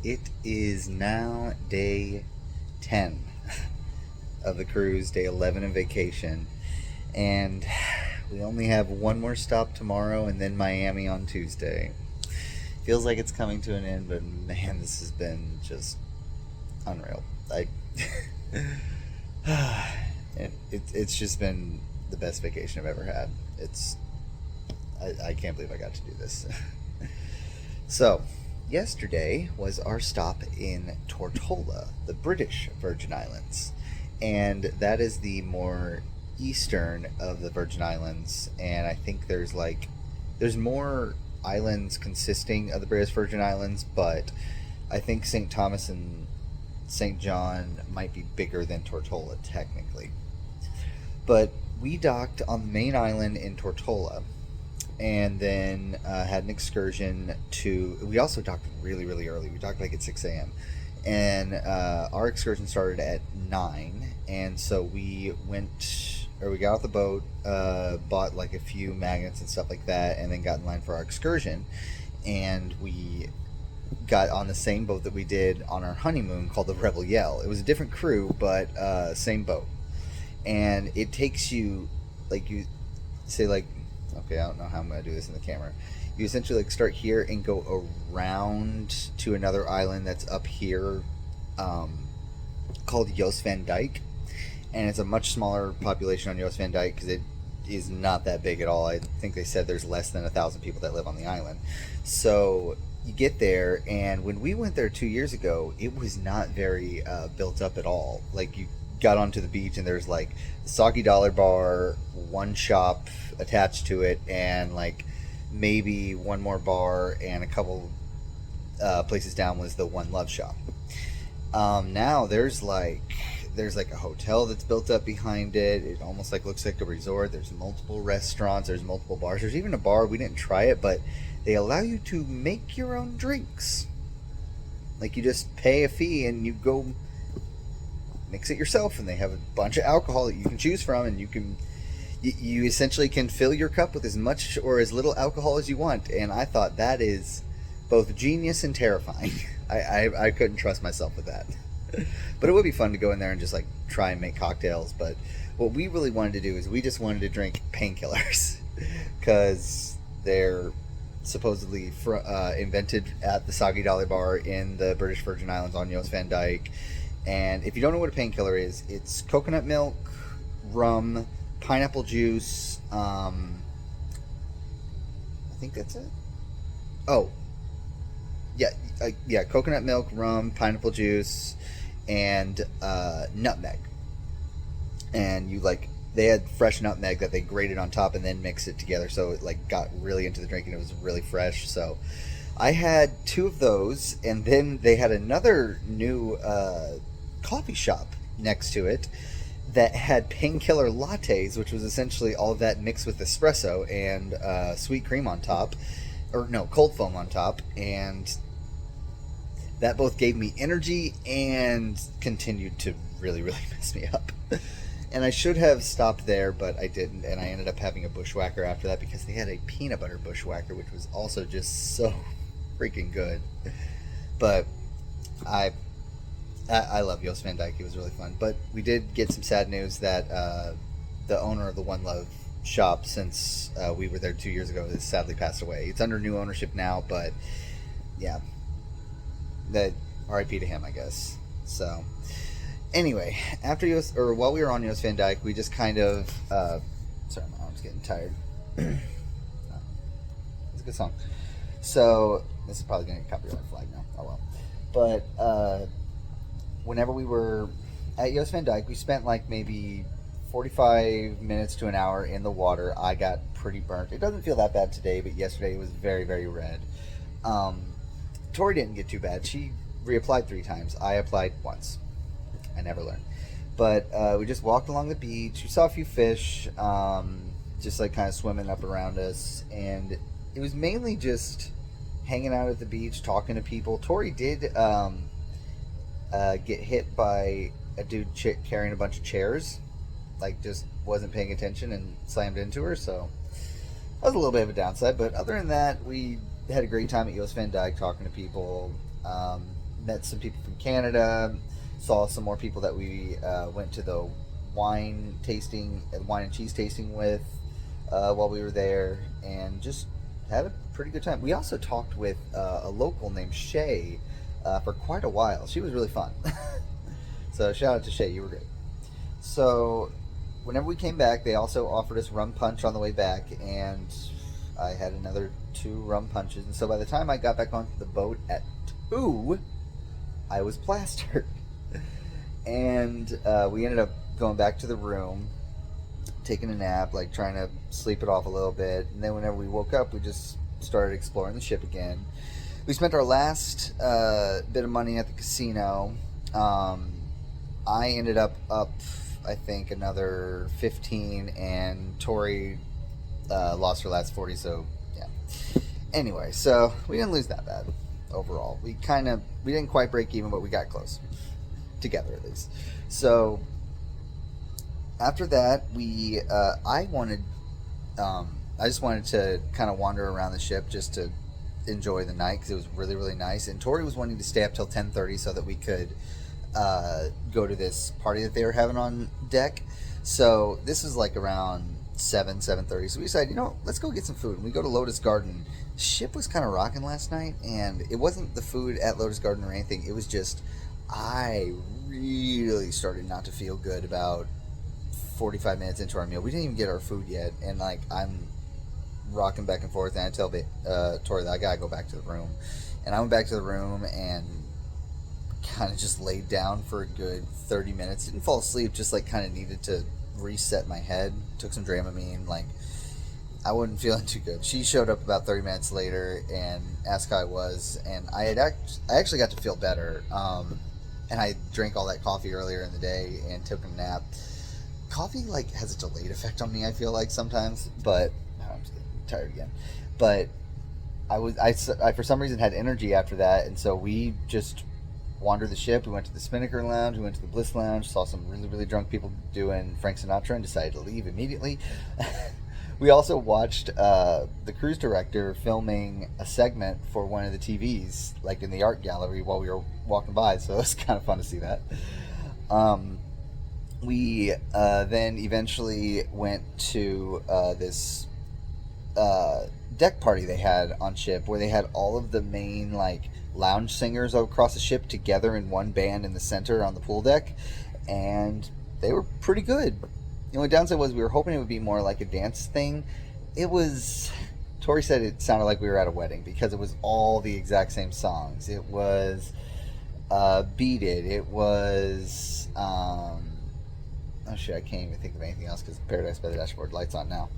It is now day 10 of the cruise, day 11 of vacation, and we only have one more stop tomorrow and then Miami on Tuesday. Feels like it's coming to an end, but man, this has been just unreal. It's just been the best vacation I've ever had. I can't believe I got to do this. So, yesterday was our stop in Tortola, the British Virgin Islands. And that is the more eastern of the Virgin Islands. And I think there's more islands consisting of the British Virgin Islands, but I think St. Thomas and St. John might be bigger than Tortola technically. But we docked on the main island in Tortola and then had an excursion to. We also docked really, really early. We docked like at 6 a.m. And our excursion started at 9. And so we got off the boat, bought like a few magnets and stuff like that, and then got in line for our excursion. And we got on the same boat that we did on our honeymoon called the Rebel Yell. It was a different crew, but same boat. And it takes you, like, you say, like, okay, I don't know how I'm going to do this in the camera. You essentially like start here and go around to another island that's up here, called Jost Van Dyke, and it's a much smaller population on Jost Van Dyke because it is not that big at all. I think they said there's less than 1,000 people that live on the island. So you get there, and when we went there 2 years ago, it was not very built up at all. Like, you got onto the beach and there's like the Sake Dollar Bar, one shop attached to it, and like maybe one more bar, and a couple places down was the One Love shop. Now there's like a hotel that's built up behind it. It almost like looks like a resort. There's multiple restaurants, there's multiple bars, there's even a bar. We didn't try it, but they allow you to make your own drinks. Like, you just pay a fee and you go mix it yourself, and they have a bunch of alcohol that you can choose from, and you essentially can fill your cup with as much or as little alcohol as you want. And I thought that is both genius and terrifying. I couldn't trust myself with that. But it would be fun to go in there and just like try and make cocktails. But what we really wanted to do is we just wanted to drink painkillers because they're supposedly invented at the Sake Dollar Bar in the British Virgin Islands on Jost Van Dyke. And if you don't know what a painkiller is, it's coconut milk, rum, pineapple juice. I think that's it. Oh, yeah, coconut milk, rum, pineapple juice, and nutmeg. And they had fresh nutmeg that they grated on top and then mixed it together, so it like got really into the drink and it was really fresh. So I had 2 of those, and then they had another new coffee shop next to it that had painkiller lattes, which was essentially all of that mixed with espresso and sweet cream on top, or no, cold foam on top, and that both gave me energy and continued to really, really mess me up. And I should have stopped there, but I didn't, and I ended up having a bushwhacker after that because they had a peanut butter bushwhacker, which was also just so freaking good. But I love Jost Van Dyke. It was really fun. But we did get some sad news that the owner of the One Love shop, since we were there 2 years ago, has sadly passed away. It's under new ownership now, but yeah, that RIP to him, I guess. So anyway, while we were on Jost Van Dyke, we just kind of sorry, my arm's getting tired. It's a good song. So this is probably gonna get copyright flag now. Oh well. But whenever we were at Jost Van Dyke, we spent like maybe 45 minutes to an hour in the water. I got pretty burnt. It doesn't feel that bad today, but yesterday it was very, very red. Tori didn't get too bad. She reapplied 3 times. I applied once. I never learned. But we just walked along the beach. We saw a few fish, just like kind of swimming up around us. And it was mainly just hanging out at the beach, talking to people. Tori did get hit by a dude carrying a bunch of chairs. Like, just wasn't paying attention and slammed into her. So that was a little bit of a downside. But other than that, we had a great time at Jost Van Dyke talking to people. met some people from Canada, saw some more people that we went to the wine and cheese tasting with while we were there, and just had a pretty good time. We also talked with a local named Shay for quite a while. She was really fun. So shout out to Shay, you were great. So whenever we came back, they also offered us rum punch on the way back, and I had another 2 rum punches. And so by the time I got back onto the boat at 2, I was plastered. And we ended up going back to the room, taking a nap, like trying to sleep it off a little bit. And then whenever we woke up, we just started exploring the ship again. We spent our last bit of money at the casino. I ended up, I think, another 15, and Tori lost her last 40, so yeah. Anyway, so we didn't lose that bad overall. We didn't quite break even, but we got close. Together, at least. So after that, I just wanted to kind of wander around the ship just to enjoy the night, because it was really, really nice. And Tori was wanting to stay up till 10:30 so that we could go to this party that they were having on deck. So this was like around 7:30. So we decided, let's go get some food. And we go to Lotus Garden. The ship was kind of rocking last night, and it wasn't the food at Lotus Garden or anything. It was just, I really started not to feel good about 45 minutes into our meal. We didn't even get our food yet, and like I'm rocking back and forth, and I tell Tori that I gotta go back to the room. And I went back to the room and kind of just laid down for a good 30 minutes. Didn't fall asleep, just like kind of needed to reset my head. Took some Dramamine. Like, I wasn't feeling too good. She showed up about 30 minutes later and asked how I was, and I actually got to feel better. And I drank all that coffee earlier in the day and took a nap. Coffee like has a delayed effect on me, I feel like sometimes, but I'm just getting tired again. But I for some reason had energy after that, and so we just wandered the ship. We went to the Spinnaker Lounge, we went to the Bliss Lounge, saw some really, really drunk people doing Frank Sinatra, and decided to leave immediately. We also watched the cruise director filming a segment for one of the TVs, like in the art gallery, while we were walking by, so it was kind of fun to see that. We then eventually went to this deck party they had on ship, where they had all of the main like lounge singers across the ship together in one band in the center on the pool deck, and they were pretty good. The only downside was we were hoping it would be more like a dance thing. Tori said it sounded like we were at a wedding, because it was all the exact same songs. It was Beat It. It was oh shit, I can't even think of anything else, because Paradise by the Dashboard light's on now.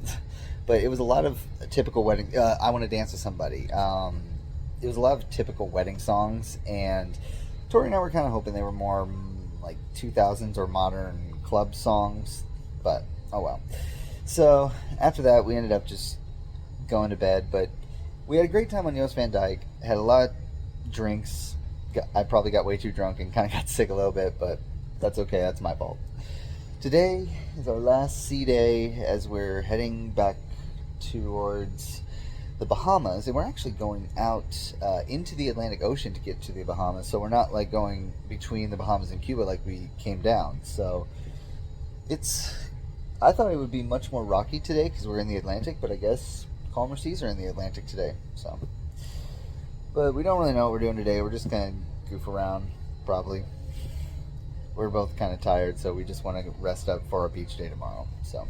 But it was a lot of typical wedding. I Want to Dance with Somebody. It was a lot of typical wedding songs, and Tori and I were kind of hoping they were more like 2000s or modern club songs, but oh well. So after that, we ended up just going to bed, but we had a great time on Jost Van Dyke. Had a lot of drinks. I probably got way too drunk and kind of got sick a little bit, but that's okay. That's my fault. Today is our last sea day as we're heading back towards the Bahamas, and we're actually going out into the Atlantic Ocean to get to the Bahamas, so we're not like going between the Bahamas and Cuba like we came down. So I thought it would be much more rocky today because we're in the Atlantic, but I guess calmer seas are in the Atlantic today. So, but we don't really know what we're doing today. We're just gonna goof around, probably. We're both kind of tired, so we just want to rest up for our beach day tomorrow. So,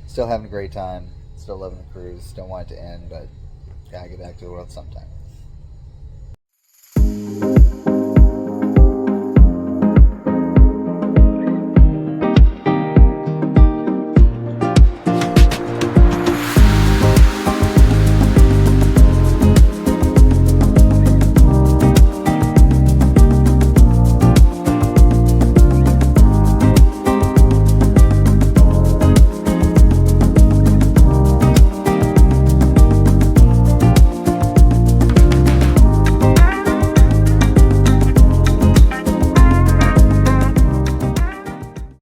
still having a great time. Still loving the cruise. Don't want it to end, but gotta get back to the world sometime.